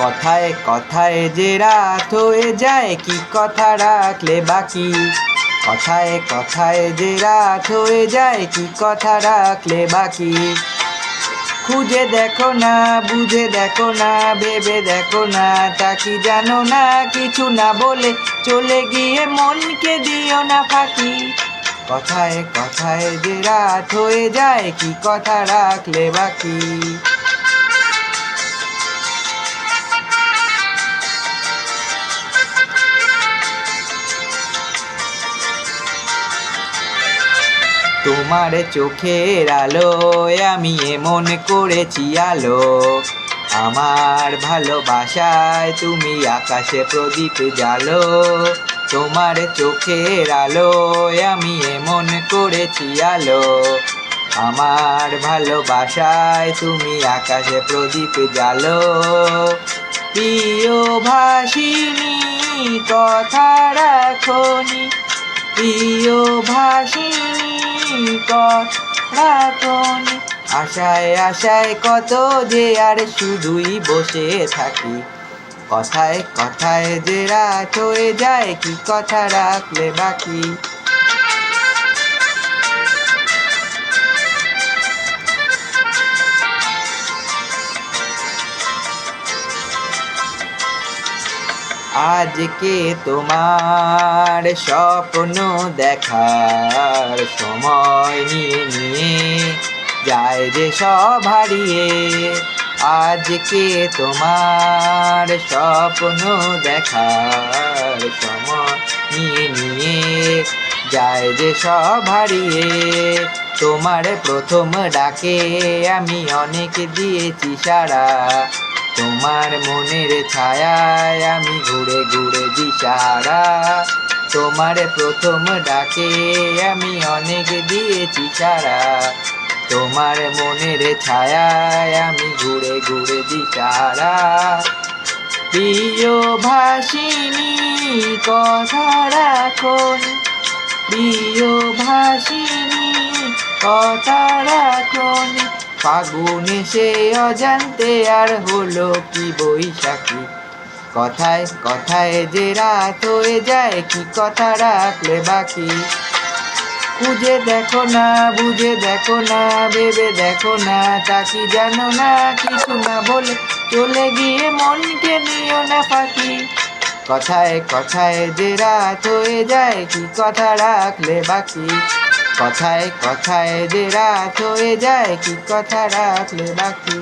কথায় কথায় যে রাত হয়ে যায়, কি কথা রাখলে বাকি। কথায় কথায় যে রাত হয়ে যায়, কি কথা রাখলে বাকি। খুঁজে দেখো না, বুঝে দেখো না, ভেবে দেখো না, তা কি জানো না। কিছু না বলে চলে গিয়ে মনকে দিও না ফাঁকি। কথায় কথায় যে রাত হয়ে যায়, কি কথা রাখলে বাকি। তোমার চোখের আলোয় আমি এমন করেছি আলো। আমার ভালোবাসায় তুমি আকাশে প্রদীপ জ্বালো। তোমার চোখের আলোয় আমি এমন করেছি আলো। আমার ভালোবাসায় তুমি আকাশে প্রদীপ জ্বালো। প্রিয় ভাসিনী কথা রাখনি, প্রিয় ভাসিনী কথা রাখনি। আশায় আশায় কত যে আর শুধুই বসে থাকি। কথায় কথায় যে রাত হয়ে যায়, কি কথা রাখলে বাকি। আজকে তোমার স্বপ্ন দেখার সময় নিয়ে নিয়ে যায় যে সব হারিয়ে। আজকে তোমার স্বপ্ন দেখার সময় নিয়ে নিয়ে যায় যে সব হারিয়ে। তোমার প্রথম ডাকে আমি অনেক দিয়েছি সাড়া। তোমার মনের ছায়ায় আমি ঘুরে ঘুরে দিশারা। তোমার প্রথম ডাকে আমি অনেক দিয়েছি সাড়া। তোমার মনের ছায়ায় আমি ঘুরে ঘুরে দিশারা। প্রিয় ভাসিনী কথা রাখনি, প্রিয় ভাসিনী কথা রাখনি। ফাগুন এসে অজান্তে আর হলো কি বৈশাখী। কথায় কথায় যে রাত হয়ে যায়, কি কথা রাখলে বাকি। খুঁজে দেখো না, বুঝে দেখো না, ভেবে দেখো না, তা কি জানো না। কিছু না বলে চলে গিয়ে মনকে দিও না ফাঁকি। কথায় কথায় যে রাত হয়ে যায়, কি কথা রাখলে বাকি। কথায় কথায় যে রাত হয়ে যায়, কি কথা রাখলে বাকি।